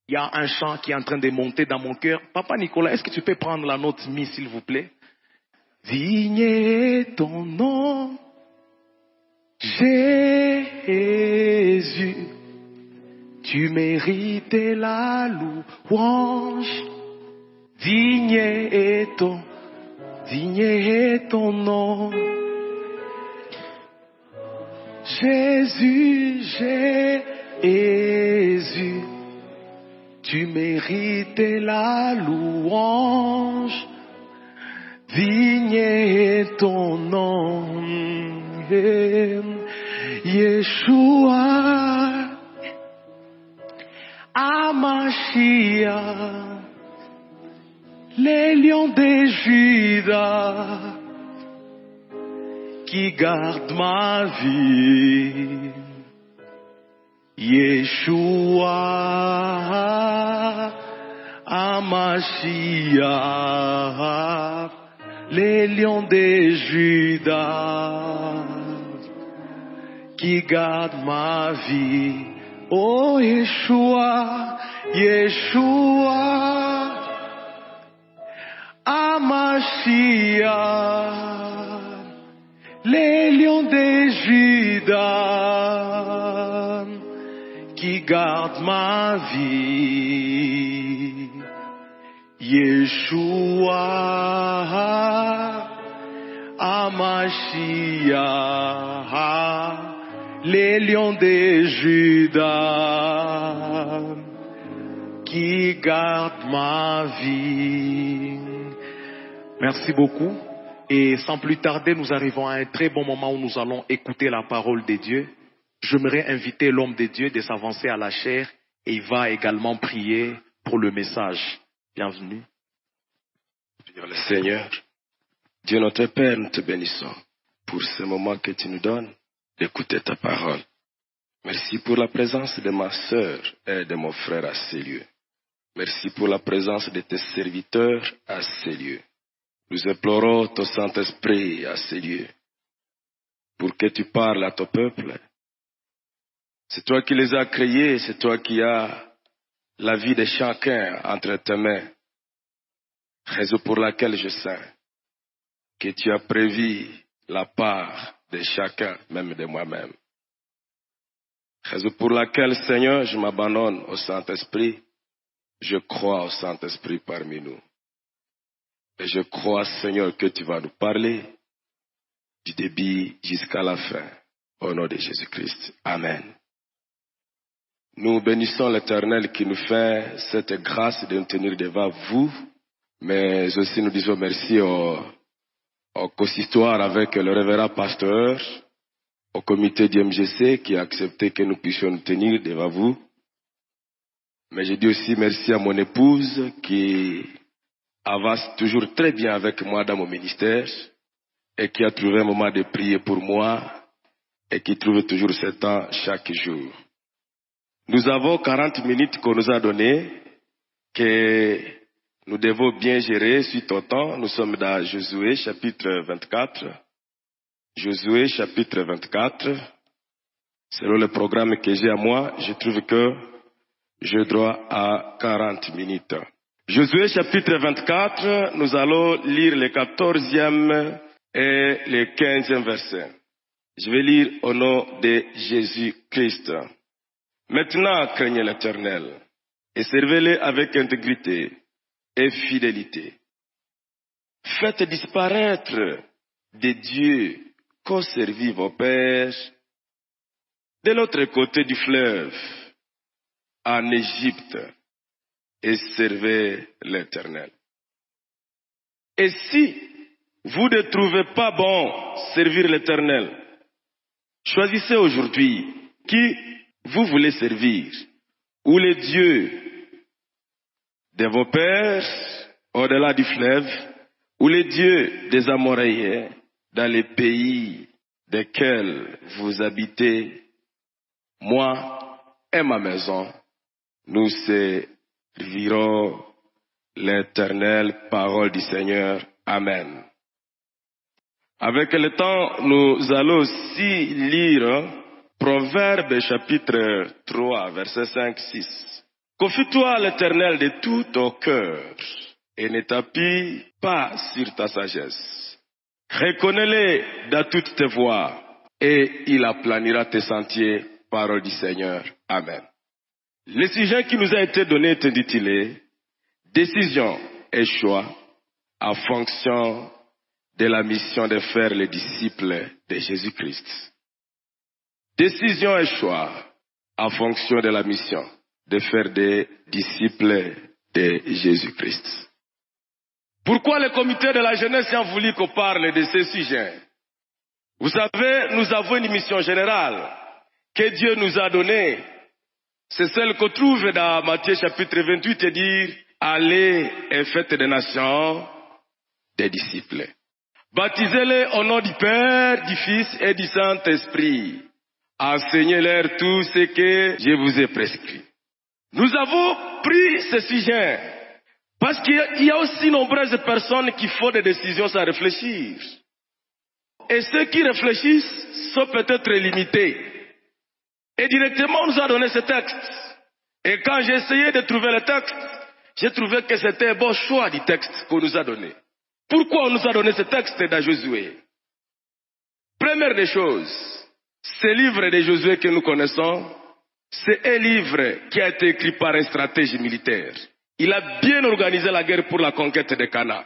Il y a un chant qui est en train de monter dans mon cœur. Papa Nicolas, est-ce que tu peux prendre la note mi, s'il vous plaît? Digne est ton nom, Jésus. Tu mérites la louange. Digne est ton nom. Jésus, Jésus. Tu mérites la louange. Digne est ton nom. Yeshua. Amashia, les lions de Juda, qui gardent ma vie. Yeshua, Amashia, les lions de Juda, qui gardent ma vie. Oh Yeshua, Yeshua, Amashia, les lions de Juda, qui gardent ma vie. Yeshua, Amashia, les lions de Juda, qui gardent ma vie. Merci beaucoup. Et sans plus tarder, nous arrivons à un très bon moment où nous allons écouter la parole de Dieu. J'aimerais inviter l'homme de Dieu de s'avancer à la chair et il va également prier pour le message. Bienvenue. Prions le Seigneur. Dieu notre Père, nous te bénissons pour ce moment que tu nous donnes d'écouter ta parole. Merci pour la présence de ma sœur et de mon frère à ces lieux. Merci pour la présence de tes serviteurs à ces lieux. Nous implorons ton Saint-Esprit à ces lieux pour que tu parles à ton peuple. C'est toi qui les as créés, c'est toi qui as la vie de chacun entre tes mains. Raison pour laquelle je sais que tu as prévu la part de chacun, même de moi-même. Raison pour laquelle, Seigneur, je m'abandonne au Saint-Esprit. Je crois au Saint-Esprit parmi nous. Et je crois, Seigneur, que tu vas nous parler du début jusqu'à la fin. Au nom de Jésus-Christ. Amen. Nous bénissons l'Éternel qui nous fait cette grâce de nous tenir devant vous, mais aussi nous disons merci au consistoire avec le révérend pasteur, au comité du MGC qui a accepté que nous puissions nous tenir devant vous. Mais je dis aussi merci à mon épouse qui avance toujours très bien avec moi dans mon ministère et qui a trouvé un moment de prier pour moi et qui trouve toujours ce temps chaque jour. Nous avons 40 minutes qu'on nous a données que nous devons bien gérer suite au temps. Nous sommes dans Josué chapitre 24. Josué chapitre 24. Selon le programme que j'ai à moi, je trouve que j'ai droit à 40 minutes. Josué chapitre 24, nous allons lire le 14e et le 15e verset. Je vais lire au nom de Jésus-Christ. Maintenant, craignez l'Éternel et servez-le avec intégrité et fidélité. Faites disparaître des dieux qu'ont servi vos pères de l'autre côté du fleuve, en Égypte, et servez l'Éternel. Et si vous ne trouvez pas bon servir l'Éternel, choisissez aujourd'hui qui vous voulez servir, ou les dieux de vos pères au-delà du fleuve, ou les dieux des Amoréens dans les pays desquels vous habitez. Moi et ma maison, nous servirons l'Éternel, parole du Seigneur. Amen. Avec le temps, nous allons aussi lire Proverbes chapitre 3, versets 5-6. Confie-toi à l'Éternel de tout ton cœur et ne t'appuie pas sur ta sagesse. Reconnais-le dans toutes tes voies et il aplanira tes sentiers. Parole du Seigneur. Amen. Le sujet qui nous a été donné est intitulé « Décision et choix en fonction de la mission de faire les disciples de Jésus-Christ. » Décision et choix en fonction de la mission de faire des disciples de Jésus-Christ. Pourquoi le comité de la jeunesse a voulu qu'on parle de ce sujet? Vous savez, nous avons une mission générale que Dieu nous a donnée. C'est celle qu'on trouve dans Matthieu chapitre 28 et dire « Allez et faites des nations des disciples. Baptisez-les au nom du Père, du Fils et du Saint-Esprit. Enseignez-leur tout ce que je vous ai prescrit. » Nous avons pris ce sujet parce qu'il y a aussi nombreuses personnes qui font des décisions sans réfléchir. Et ceux qui réfléchissent sont peut-être limités. Et directement, on nous a donné ce texte. Et quand j'ai essayé de trouver le texte, j'ai trouvé que c'était un bon choix du texte qu'on nous a donné. Pourquoi on nous a donné ce texte dans Josué? Première des choses, ce livre de Josué que nous connaissons, c'est un livre qui a été écrit par un stratège militaire. Il a bien organisé la guerre pour la conquête de Canaan.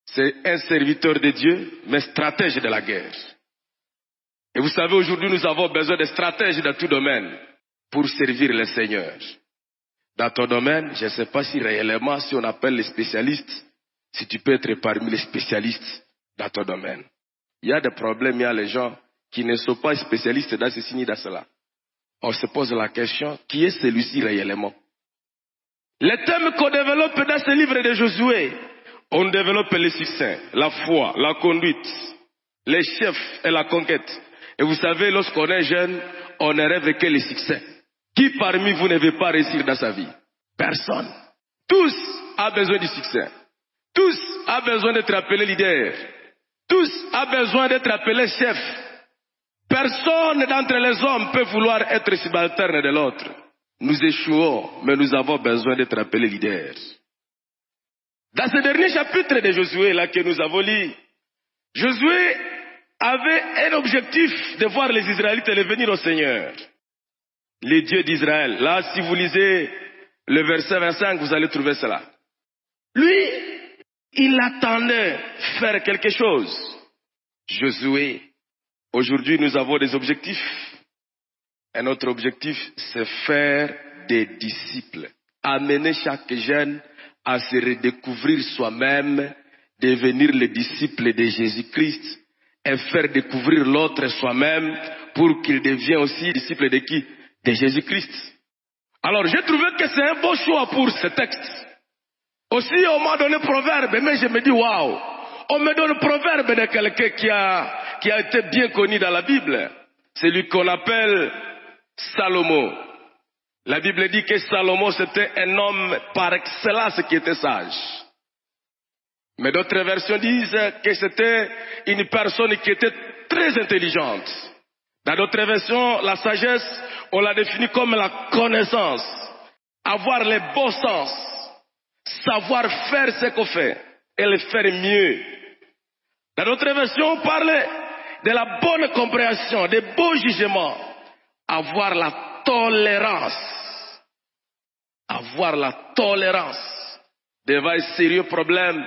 C'est un serviteur de Dieu, mais stratège de la guerre. Et vous savez, aujourd'hui, nous avons besoin de stratèges dans tout domaine pour servir le Seigneur. Dans ton domaine, je ne sais pas si réellement, si on appelle les spécialistes, si tu peux être parmi les spécialistes dans ton domaine. Il y a des problèmes, il y a les gens qui ne sont pas spécialistes dans ceci ni dans cela. On se pose la question, qui est celui-ci réellement? Les thèmes qu'on développe dans ce livre de Josué, on développe le succès, la foi, la conduite, les chefs et la conquête. Et vous savez, lorsqu'on est jeune, on ne rêve que le succès. Qui parmi vous ne veut pas réussir dans sa vie? Personne. Tous ont besoin du succès. Tous ont besoin d'être appelés leaders. Tous ont besoin d'être appelés chefs. Personne d'entre les hommes peut vouloir être subalterne de l'autre. Nous échouons, mais nous avons besoin d'être appelés leaders. Dans ce dernier chapitre de Josué, là que nous avons lu, Josué avait un objectif de voir les Israélites venir au Seigneur. Les dieux d'Israël. Là, si vous lisez le verset 25, vous allez trouver cela. Lui, il attendait faire quelque chose. Josué. Aujourd'hui, nous avons des objectifs. Et notre objectif, c'est faire des disciples. Amener chaque jeune à se redécouvrir soi-même, devenir le disciple de Jésus-Christ et faire découvrir l'autre soi-même pour qu'il devienne aussi disciple de qui? De Jésus-Christ. Alors, j'ai trouvé que c'est un bon choix pour ce texte. Aussi, on m'a donné proverbe, mais je me dis, waouh, on me donne proverbe de quelqu'un qui a été bien connu dans la Bible. C'est lui qu'on appelle Salomon. La Bible dit que Salomon, c'était un homme par excellence qui était sage. Mais d'autres versions disent que c'était une personne qui était très intelligente. Dans d'autres versions, la sagesse, on la définit comme la connaissance, avoir les bons sens, savoir faire ce qu'on fait et le faire mieux. Dans d'autres versions, on parle de la bonne compréhension, des bons jugements, avoir la tolérance. Avoir la tolérance devant un sérieux problème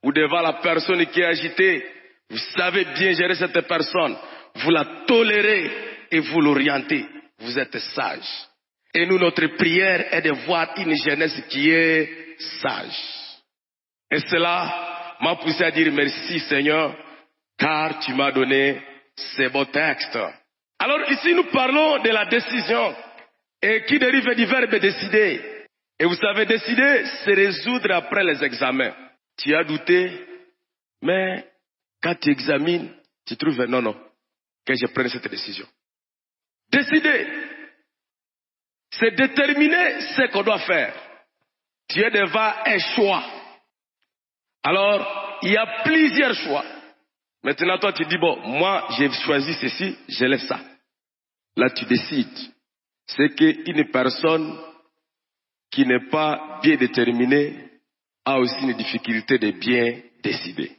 ou devant la personne qui est agitée. Vous savez bien gérer cette personne. Vous la tolérez et vous l'orientez. Vous êtes sage. Et nous, notre prière est de voir une jeunesse qui est sage. Et cela m'a poussé à dire merci Seigneur, car tu m'as donné ces beaux textes. Alors ici, nous parlons de la décision et qui dérive du verbe décider. Et vous savez, décider, c'est résoudre après les examens. Tu as douté, mais quand tu examines, tu trouves non, que je prenne cette décision. Décider, c'est déterminer ce qu'on doit faire. Tu es devant un choix. Alors, il y a plusieurs choix. Maintenant, toi, tu dis, bon, moi, j'ai choisi ceci, je laisse ça. Là, tu décides. C'est qu'une personne qui n'est pas bien déterminé a aussi une difficulté de bien décider.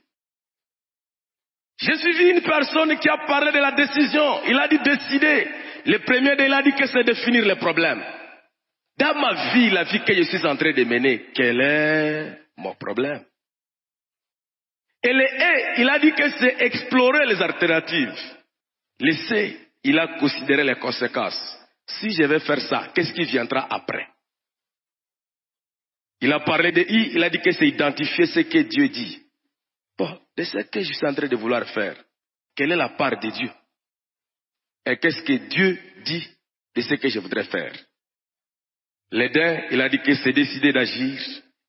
J'ai suivi une personne qui a parlé de la décision. Il a dit décider. Le premier, il a dit que c'est définir les problèmes. Dans ma vie, la vie que je suis en train de mener, quel est mon problème? Et le E, il a dit que c'est explorer les alternatives. Le C, il a considéré les conséquences. Si je vais faire ça, qu'est-ce qui viendra après? Il a parlé de I, il a dit que c'est identifier ce que Dieu dit. Bon, de ce que je suis en train de vouloir faire, quelle est la part de Dieu? Et qu'est-ce que Dieu dit de ce que je voudrais faire? Le D, il a dit que c'est décider d'agir,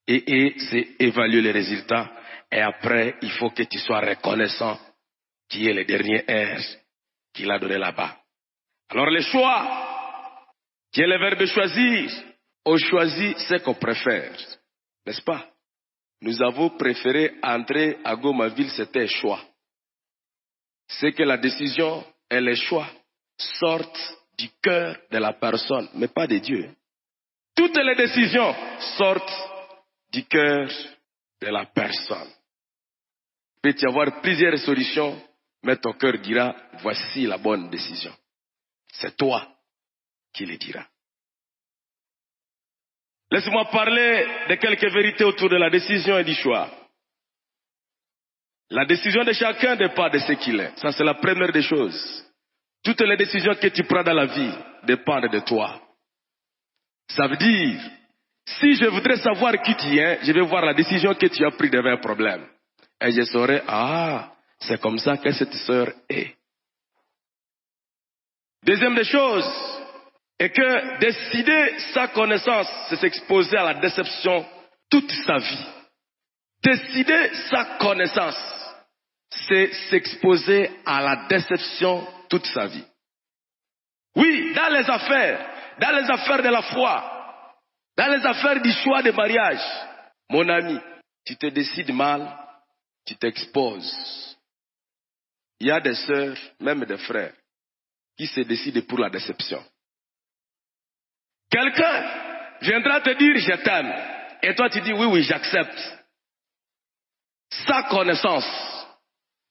et E, c'est évaluer les résultats. Et après, il faut que tu sois reconnaissant qui est le dernier R qu'il a donné là-bas. Alors le choix, qui est le verbe choisir, on choisit ce qu'on préfère, n'est-ce pas? Nous avons préféré entrer à Gomaville, c'était choix. C'est que la décision et les choix sortent du cœur de la personne, mais pas de Dieu. Toutes les décisions sortent du cœur de la personne. Il peut y avoir plusieurs solutions, mais ton cœur dira, voici la bonne décision. C'est toi qui le diras. Laisse-moi parler de quelques vérités autour de la décision et du choix. La décision de chacun dépend de ce qu'il est. Ça, c'est la première des choses. Toutes les décisions que tu prends dans la vie dépendent de toi. Ça veut dire, si je voudrais savoir qui tu es, je vais voir la décision que tu as prise devant un problème. Et je saurai, c'est comme ça que cette sœur est. Deuxième des choses, est que décider sa connaissance, c'est s'exposer à la déception toute sa vie. Décider sa connaissance, c'est s'exposer à la déception toute sa vie. Oui, dans les affaires de la foi, dans les affaires du choix de mariage, mon ami, tu te décides mal, tu t'exposes. Il y a des sœurs, même des frères, qui se décident pour la déception. Quelqu'un viendra te dire je t'aime, et toi tu dis oui, j'accepte. Sa connaissance,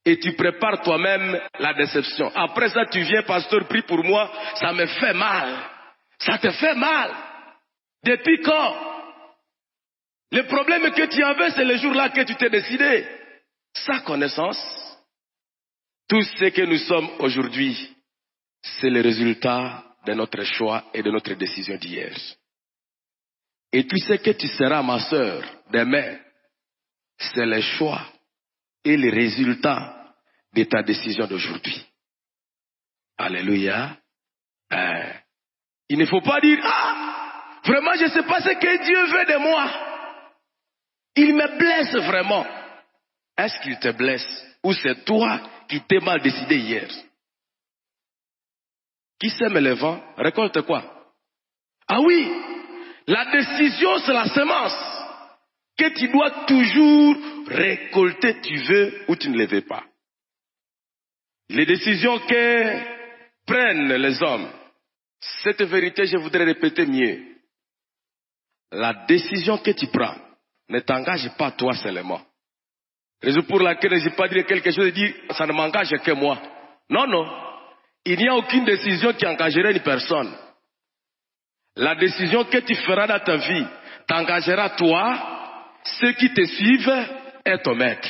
et tu prépares toi-même la déception. Après ça, tu viens, pasteur, prie pour moi, ça me fait mal. Ça te fait mal. Depuis quand? Le problème que tu avais, c'est le jour-là que tu t'es décidé. Sa connaissance, tout ce que nous sommes aujourd'hui, c'est le résultat de notre choix et de notre décision d'hier. Et tout ce que tu seras, ma sœur, demain, c'est le choix et le résultat de ta décision d'aujourd'hui. Alléluia. Il ne faut pas dire, vraiment je ne sais pas ce que Dieu veut de moi. Il me blesse vraiment. Est-ce qu'il te blesse ou c'est toi qui t'es mal décidé hier? Qui sème le vent récolte quoi? Ah oui, la décision c'est la semence que tu dois toujours récolter, tu veux ou tu ne le veux pas. Les décisions que prennent les hommes, cette vérité je voudrais répéter mieux. La décision que tu prends ne t'engage pas toi seulement. Raison pour laquelle je ne vais pas dire quelque chose et dire ça ne m'engage que moi. Non, non. Il n'y a aucune décision qui engagerait une personne. La décision que tu feras dans ta vie t'engagera toi, ceux qui te suivent et ton maître.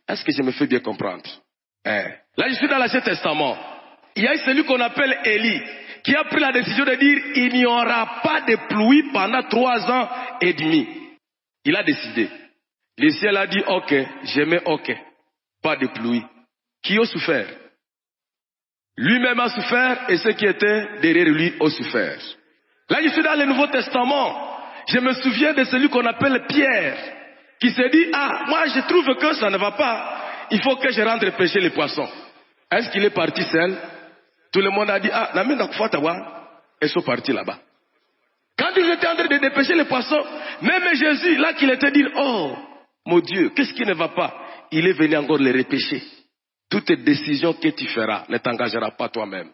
Est-ce que je me fais bien comprendre? Là, je suis dans l'Ancien Testament. Il y a celui qu'on appelle Élie, qui a pris la décision de dire il n'y aura pas de pluie pendant 3 ans et demi. Il a décidé. Le ciel a dit ok, je mets ok. Pas de pluie. Qui a souffert? Lui-même a souffert et ceux qui étaient derrière lui ont souffert. Là, je suis dans le Nouveau Testament. Je me souviens de celui qu'on appelle Pierre, qui s'est dit, moi je trouve que ça ne va pas. Il faut que je rentre pêcher les poissons. Est-ce qu'il est parti seul? Tout le monde a dit, ils sont partis là-bas. Quand ils étaient en train de dépêcher les poissons, même Jésus, là qu'il était dit, oh, mon Dieu, qu'est-ce qui ne va pas? Il est venu encore les repêcher. Toute décision que tu feras ne t'engagera pas toi-même.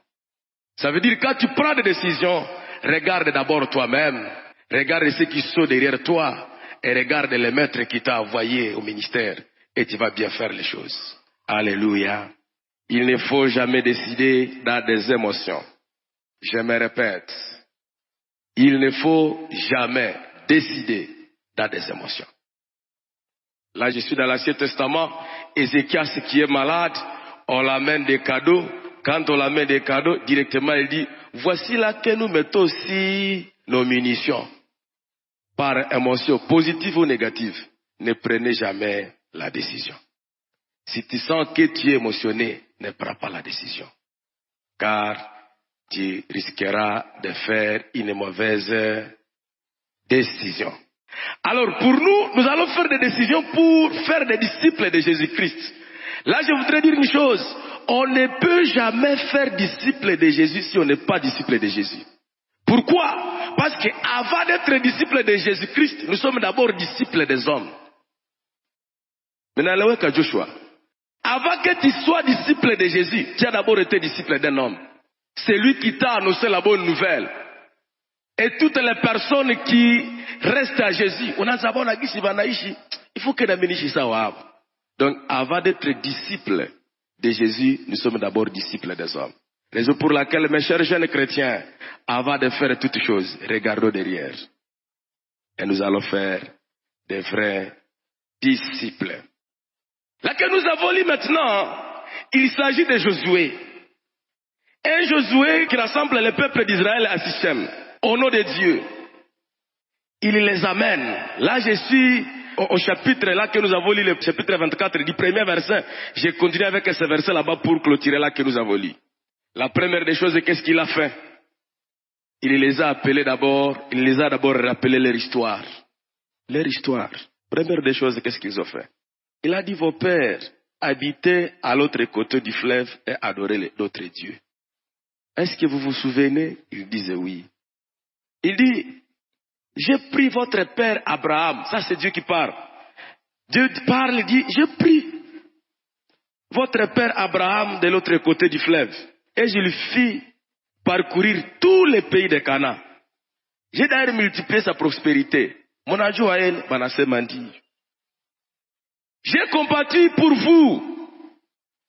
Ça veut dire quand tu prends des décisions, regarde d'abord toi-même. Regarde ceux qui sont derrière toi et regarde le maître qui t'a envoyé au ministère et tu vas bien faire les choses. Alléluia. Il ne faut jamais décider dans des émotions. Je me répète, il ne faut jamais décider dans des émotions. Là, je suis dans l'Ancien Testament. Ézéchias qui est malade, on l'amène des cadeaux. Quand on l'amène des cadeaux, directement il dit, voici là que nous mettons aussi nos munitions. Par émotion positive ou négative, ne prenez jamais la décision. Si tu sens que tu es émotionné, ne prends pas la décision. Car tu risqueras de faire une mauvaise décision. Alors pour nous allons faire des décisions pour faire des disciples de Jésus-Christ. Là, je voudrais dire une chose. On ne peut jamais faire disciple de Jésus si on n'est pas disciple de Jésus. Pourquoi? Parce qu'avant d'être disciple de Jésus-Christ, nous sommes d'abord disciples des hommes. Maintenant, là, Joshua. Avant que tu sois disciple de Jésus, tu as d'abord été disciple d'un homme. C'est lui qui t'a annoncé la bonne nouvelle. Et toutes les personnes qui restent à Jésus, il faut que nous ça. Donc, avant d'être disciple de Jésus, nous sommes d'abord disciples des hommes. Raison pour laquelle, mes chers jeunes chrétiens, avant de faire toutes choses, regardons derrière. Et nous allons faire des vrais disciples. Là que nous avons lu maintenant, il s'agit de Josué. Un Josué qui rassemble le peuple d'Israël à Sichem, au nom de Dieu. Il les amène. Là, je suis au chapitre là que nous avons lu, le chapitre 24 du premier verset. J'ai continué avec ce verset là-bas pour clôturer là que nous avons lu. La première des choses, qu'est-ce qu'il a fait? Il les a appelés d'abord, il les a d'abord rappelé leur histoire. Leur histoire. Première des choses, qu'est-ce qu'ils ont fait? Il a dit, vos pères habitaient à l'autre côté du fleuve et adoraient d'autres dieux. Est-ce que vous vous souvenez? Ils disaient oui. Il dit, j'ai pris votre père Abraham. Ça, c'est Dieu qui parle. Dieu parle, il dit, j'ai pris votre père Abraham de l'autre côté du fleuve. Et je lui fis parcourir tous les pays de Canaan. J'ai d'ailleurs multiplié sa prospérité. Mon adjoint à elle, Manassé Mandi. J'ai combattu pour vous.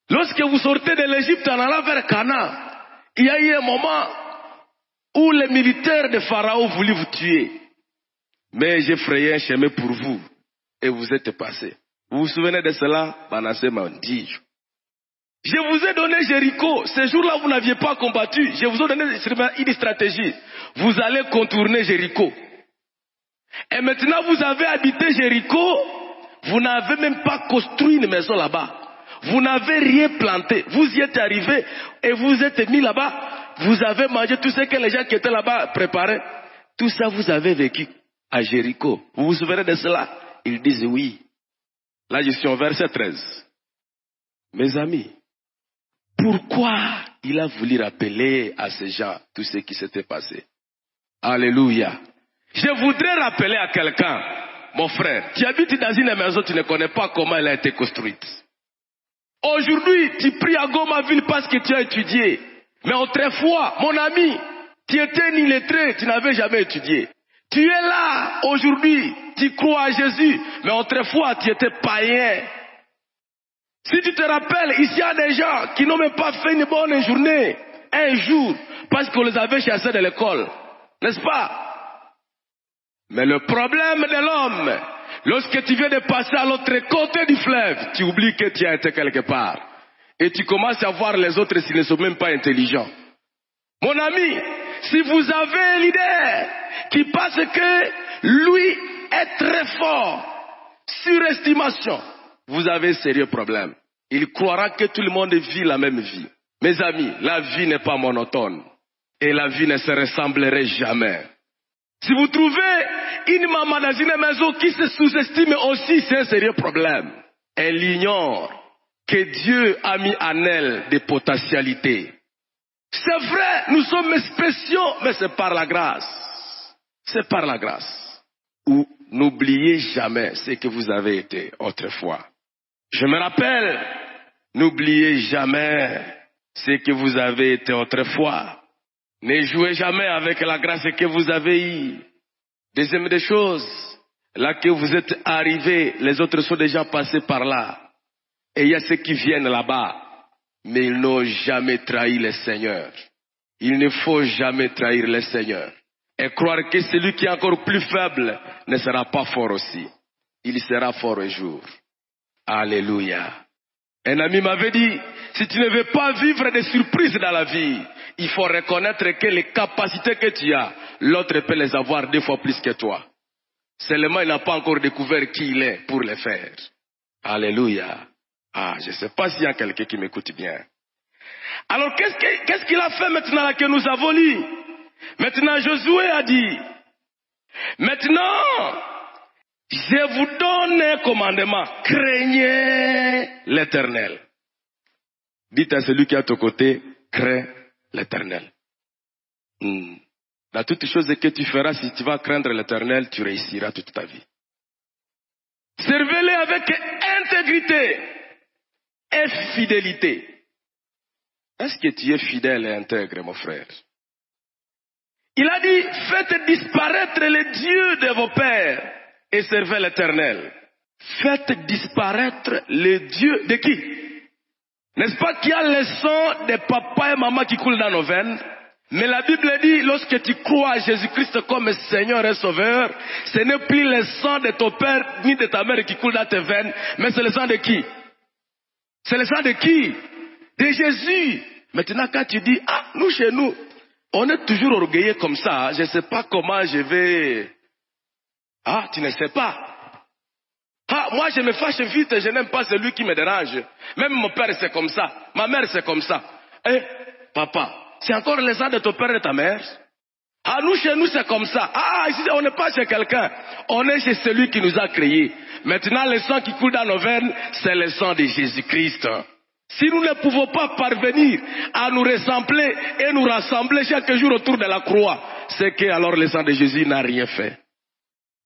Lorsque vous sortez de l'Égypte en allant vers Canaan, il y a eu un moment où les militaires de Pharaon voulaient vous tuer. Mais j'ai frayé un chemin pour vous. Et vous êtes passés. Vous vous souvenez de cela? Manassé Mandi. Je vous ai donné Jéricho. Ce jour-là, vous n'aviez pas combattu. Je vous ai donné une stratégie. Vous allez contourner Jéricho. Et maintenant, vous avez habité Jéricho. Vous n'avez même pas construit une maison là-bas. Vous n'avez rien planté. Vous y êtes arrivé et vous êtes mis là-bas. Vous avez mangé tout ce que les gens qui étaient là-bas préparaient. Tout ça, vous avez vécu à Jéricho. Vous vous souvenez de cela? Ils disent oui. Là, je suis au verset 13. Mes amis, pourquoi il a voulu rappeler à ces gens tout ce qui s'était passé? Alléluia. Je voudrais rappeler à quelqu'un, mon frère, tu habites dans une maison, tu ne connais pas comment elle a été construite. Aujourd'hui, tu pries à Gomaville parce que tu as étudié. Mais autrefois, mon ami, tu étais illettré, tu n'avais jamais étudié. Tu es là, aujourd'hui, tu crois à Jésus, mais autrefois, tu étais païen. Si tu te rappelles, ici il y a des gens qui n'ont même pas fait une bonne journée, un jour, parce qu'on les avait chassés de l'école. N'est-ce pas? Mais le problème de l'homme, lorsque tu viens de passer à l'autre côté du fleuve, tu oublies que tu as été quelque part. Et tu commences à voir les autres s'ils ne sont même pas intelligents. Mon ami, si vous avez l'idée qui pense que lui est très fort, surestimation, vous avez un sérieux problème. Il croira que tout le monde vit la même vie. Mes amis, la vie n'est pas monotone. Et la vie ne se ressemblerait jamais. Si vous trouvez une maman dans une maison qui se sous-estime aussi, c'est un sérieux problème. Elle ignore que Dieu a mis en elle des potentialités. C'est vrai, nous sommes spéciaux, mais c'est par la grâce. C'est par la grâce. Ou n'oubliez jamais ce que vous avez été autrefois. Je me rappelle, n'oubliez jamais ce que vous avez été autrefois. Ne jouez jamais avec la grâce que vous avez eue. Deuxième des choses, là que vous êtes arrivés, les autres sont déjà passés par là. Et il y a ceux qui viennent là-bas, mais ils n'ont jamais trahi le Seigneur. Il ne faut jamais trahir le Seigneur. Et croire que celui qui est encore plus faible ne sera pas fort aussi. Il sera fort un jour. Alléluia. Un ami m'avait dit, si tu ne veux pas vivre des surprises dans la vie, il faut reconnaître que les capacités que tu as, l'autre peut les avoir 2 fois plus que toi. Seulement, il n'a pas encore découvert qui il est pour les faire. Alléluia. Ah, je ne sais pas s'il y a quelqu'un qui m'écoute bien. Alors, qu'est-ce qu'il a fait maintenant là que nous avons lu? Maintenant, Josué a dit, maintenant, je vous donne un commandement, craignez l'Éternel. Dites à celui qui est à ton côté, crains l'Éternel. Dans toutes choses que tu feras, si tu vas craindre l'Éternel, tu réussiras toute ta vie. Servez-le avec intégrité et fidélité. Est-ce que tu es fidèle et intègre, mon frère? Il a dit, faites disparaître les dieux de vos pères et servez l'Éternel. Faites disparaître les dieux de qui? N'est-ce pas qu'il y a le sang de papa et maman qui coulent dans nos veines? Mais la Bible dit, lorsque tu crois à Jésus-Christ comme Seigneur et Sauveur, ce n'est plus le sang de ton père ni de ta mère qui coule dans tes veines, mais c'est le sang de qui? C'est le sang de qui? De Jésus. Maintenant, quand tu dis, ah, nous chez nous, on est toujours orgueilleux comme ça, je ne sais pas comment je vais... Ah, tu ne sais pas. Ah, moi je me fâche vite, je n'aime pas celui qui me dérange. Même mon père c'est comme ça, ma mère c'est comme ça. Eh, papa, c'est encore le sang de ton père et de ta mère? Ah, nous chez nous c'est comme ça. Ah, ici on n'est pas chez quelqu'un, on est chez celui qui nous a créés. Maintenant le sang qui coule dans nos veines, c'est le sang de Jésus-Christ. Si nous ne pouvons pas parvenir à nous ressembler et nous rassembler chaque jour autour de la croix, c'est que alors le sang de Jésus n'a rien fait.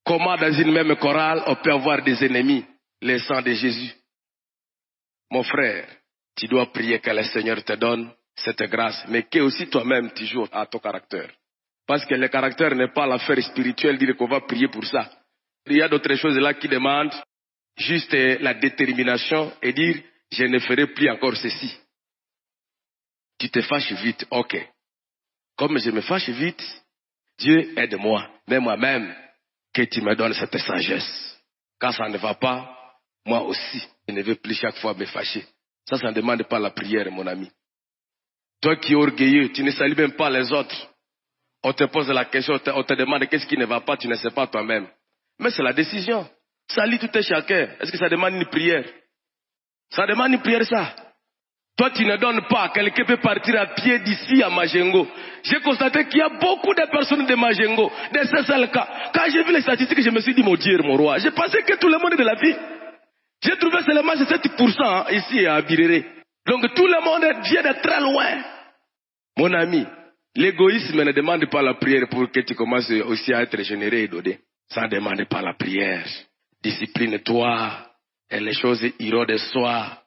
Comment dans une même chorale on peut avoir des ennemis, le sang de Jésus? Mon frère, tu dois prier que le Seigneur te donne cette grâce, mais que aussi toi-même tu joues à ton caractère. Parce que le caractère n'est pas l'affaire spirituelle, dire qu'on va prier pour ça. Il y a d'autres choses là qui demandent juste la détermination et dire je ne ferai plus encore ceci. Tu te fâches vite, ok. Comme je me fâche vite, Dieu aide-moi, mais moi-même, que tu me donnes cette sagesse. Quand ça ne va pas, moi aussi, je ne veux plus chaque fois me fâcher. Ça ne demande pas la prière, mon ami. Toi qui es orgueilleux, tu ne salues même pas les autres. On te pose la question, on te demande qu'est-ce qui ne va pas, tu ne sais pas toi-même. Mais c'est la décision. Salut tout et chacun. Est-ce que ça demande une prière? Ça demande une prière, ça. Toi, tu ne donnes pas. Quelqu'un peut partir à pied d'ici à Majengo. J'ai constaté qu'il y a beaucoup de personnes de Majengo, de SSLK. Quand j'ai vu les statistiques, je me suis dit, mon Dieu, mon roi. J'ai pensé que tout le monde est de la vie. J'ai trouvé seulement 7% ici à Birere. Donc tout le monde vient de très loin. Mon ami, l'égoïsme ne demande pas la prière pour que tu commences aussi à être généré et donné. Ça ne demande pas la prière. Discipline-toi et les choses iront de soi.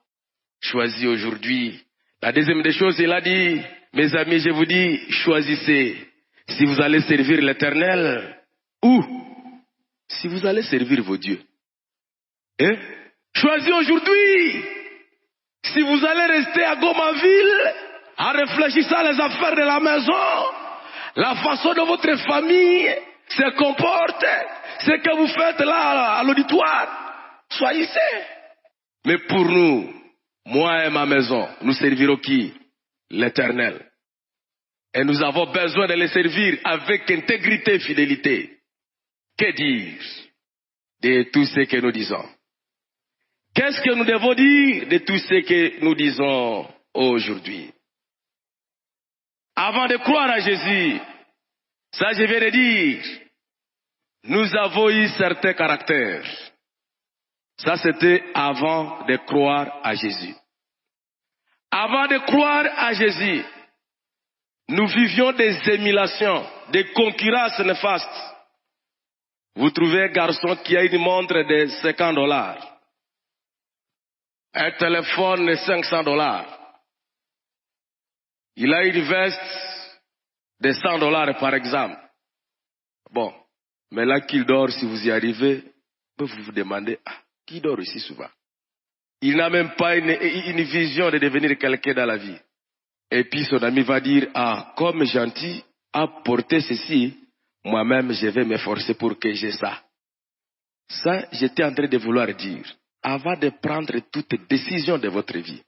Choisis aujourd'hui. La deuxième des choses, il a dit, mes amis, je vous dis, choisissez. Si vous allez servir l'Éternel, ou si vous allez servir vos dieux. Hein? Choisis aujourd'hui. Si vous allez rester à Gomaville, en réfléchissant les affaires de la maison, la façon dont votre famille se comporte, ce que vous faites là à l'auditoire, choisissez. Mais pour nous, moi et ma maison, nous servirons qui? L'Éternel. Et nous avons besoin de les servir avec intégrité et fidélité. Que dire de tout ce que nous disons? Qu'est-ce que nous devons dire de tout ce que nous disons aujourd'hui? Avant de croire à Jésus, ça je viens de dire, nous avons eu certains caractères. Ça c'était avant de croire à Jésus. Avant de croire à Jésus, nous vivions des émulations, des concurrences néfastes. Vous trouvez un garçon qui a une montre de $50, un téléphone de $500. Il a une veste de $100 par exemple. Bon, Mais là qu'il dort, si vous y arrivez, vous vous demandez, qui dort ici souvent? Il n'a même pas une vision de devenir quelqu'un dans la vie. Et puis son ami va dire, comme gentil a porté ceci, moi-même je vais m'efforcer pour que j'ai ça. Ça, j'étais en train de vouloir dire, avant de prendre toute décision de votre vie,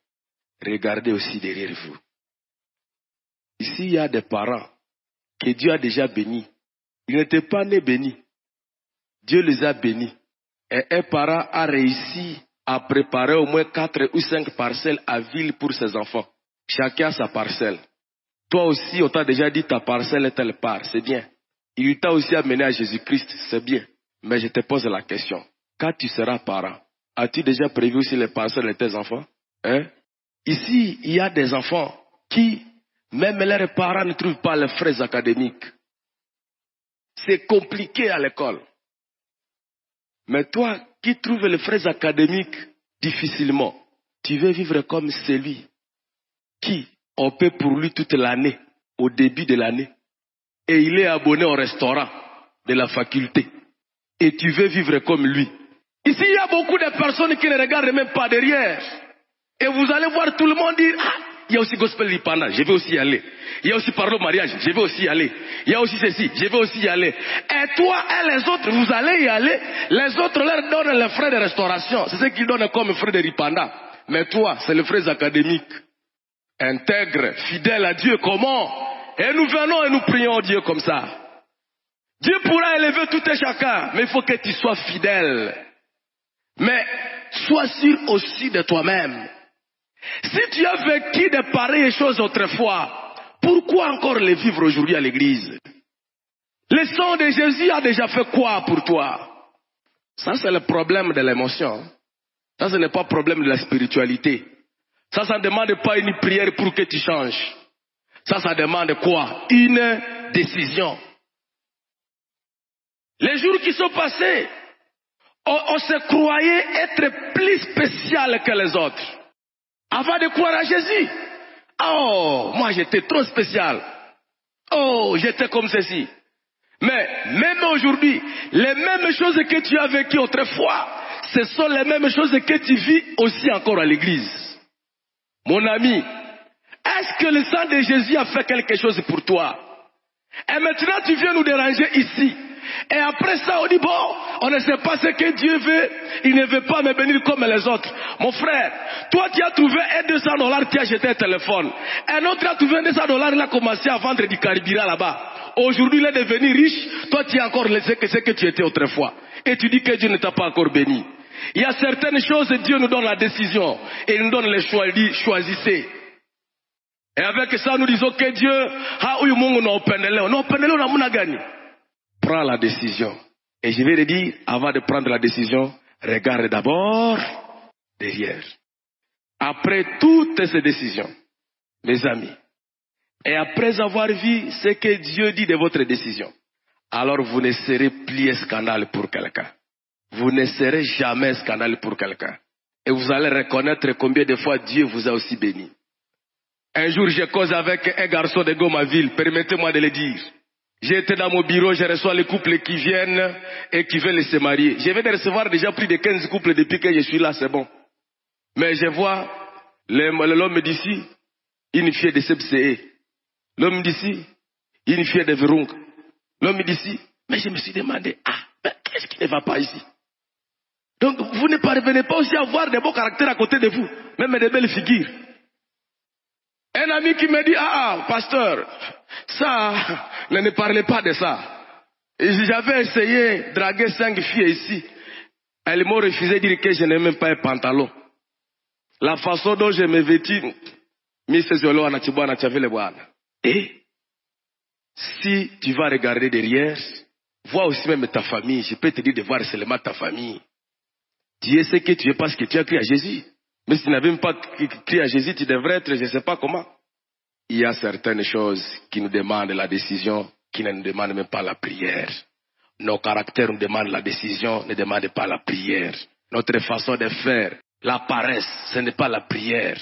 regardez aussi derrière vous. Ici, il y a des parents que Dieu a déjà bénis. Ils n'étaient pas nés bénis. Dieu les a bénis. Et un parent a réussi à préparer au moins 4 ou 5 parcelles à ville pour ses enfants. Chacun a sa parcelle. Toi aussi, on t'a déjà dit ta parcelle est telle part, c'est bien. Il t'a aussi amené à Jésus-Christ, c'est bien. Mais je te pose la question. Quand tu seras parent, as-tu déjà prévu aussi les parcelles de tes enfants? Ici, il y a des enfants qui, même leurs parents ne trouvent pas les frais académiques. C'est compliqué à l'école. Mais toi, qui trouves les frais académiques difficilement, tu veux vivre comme celui qui, on paie pour lui toute l'année, au début de l'année, et il est abonné au restaurant de la faculté. Et tu veux vivre comme lui. Ici, il y a beaucoup de personnes qui ne regardent même pas derrière. Et vous allez voir tout le monde dire, il y a aussi gospel Lipanda, je vais aussi y aller. Il y a aussi pardon mariage, je vais aussi y aller. Il y a aussi ceci, je vais aussi y aller. Et toi et les autres, vous allez y aller. Les autres leur donnent les frais de restauration. C'est ce qu'ils donnent comme frais de Lipanda. Mais toi, c'est les frais académiques. Intègre, fidèle à Dieu, comment? Et nous venons et nous prions Dieu comme ça. Dieu pourra élever tout et chacun, mais il faut que tu sois fidèle. Mais sois sûr aussi de toi-même. Si tu as vécu de pareilles choses autrefois, pourquoi encore les vivre aujourd'hui à l'église? Le sang de Jésus a déjà fait quoi pour toi? Ça, c'est le problème de l'émotion. Ça, ce n'est pas le problème de la spiritualité. Ça ne demande pas une prière pour que tu changes. Ça demande quoi? Une décision. Les jours qui sont passés, on se croyait être plus spécial que les autres. Avant de croire à Jésus. Oh, moi j'étais trop spécial. Oh, j'étais comme ceci. Mais même aujourd'hui, les mêmes choses que tu as vécues autrefois, ce sont les mêmes choses que tu vis aussi encore à l'église. Mon ami, est-ce que le sang de Jésus a fait quelque chose pour toi? Et maintenant tu viens nous déranger ici. Et après ça, on dit, bon, on ne sait pas ce que Dieu veut, il ne veut pas me bénir comme les autres. Mon frère, toi tu as trouvé un $200, tu as jeté un téléphone. Un autre a trouvé un $200, il a commencé à vendre du carburant là-bas. Aujourd'hui, il est devenu riche, toi tu as encore laissé que ce que tu étais autrefois. Et tu dis que Dieu ne t'a pas encore béni. Il y a certaines choses, Dieu nous donne la décision, et il nous donne le choix, il dit, choisissez. Et avec ça, nous disons que Dieu, prends la décision. Et je vais te dire, avant de prendre la décision, regarde d'abord derrière. Après toutes ces décisions, mes amis, et après avoir vu ce que Dieu dit de votre décision, alors vous ne serez plus scandale pour quelqu'un. Vous ne serez jamais scandale pour quelqu'un. Et vous allez reconnaître combien de fois Dieu vous a aussi béni. Un jour, j'ai causé avec un garçon de Gomaville, permettez-moi de le dire. J'étais dans mon bureau, je reçois les couples qui viennent et qui veulent se marier. Je viens de recevoir déjà plus de 15 couples depuis que je suis là, c'est bon. Mais je vois l'homme d'ici, une fille de CBCE. L'homme d'ici, une fille de Virung. L'homme d'ici, mais je me suis demandé, mais qu'est-ce qui ne va pas ici? Donc vous ne parvenez pas aussi à avoir des beaux caractères à côté de vous, même des belles figures. Un ami qui me dit, pasteur, ça, ne parlez pas de ça. J'avais essayé de draguer 5 filles ici. Elles m'ont refusé de dire que je n'ai même pas un pantalon. La façon dont je me vêtis, et si tu vas regarder derrière, vois aussi même ta famille. Je peux te dire de voir seulement ta famille. Tu es ce que tu es parce que tu as crié à Jésus. Mais si tu n'avais même pas crié à Jésus, tu devrais être, je ne sais pas comment. Il y a certaines choses qui nous demandent la décision, qui ne nous demandent même pas la prière. Nos caractères nous demandent la décision, ne demandent pas la prière. Notre façon de faire, la paresse, ce n'est pas la prière.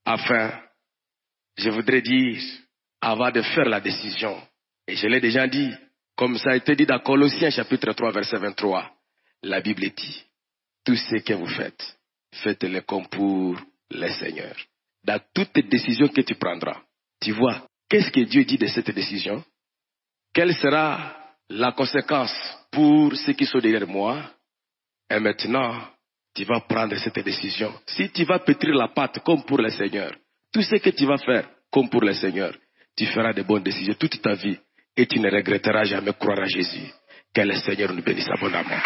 Enfin, je voudrais dire, avant de faire la décision, et je l'ai déjà dit, Comme ça a été dit dans Colossiens chapitre 3 verset 23, la Bible dit, tout ce que vous faites, faites-le comme pour le Seigneur. Dans toutes les décisions que tu prendras, tu vois, qu'est-ce que Dieu dit de cette décision? Quelle sera la conséquence pour ceux qui sont derrière moi? Et maintenant, tu vas prendre cette décision. Si tu vas pétrir la pâte comme pour le Seigneur, tout ce que tu vas faire comme pour le Seigneur, tu feras de bonnes décisions toute ta vie et tu ne regretteras jamais croire à Jésus. Que le Seigneur nous bénisse abondamment.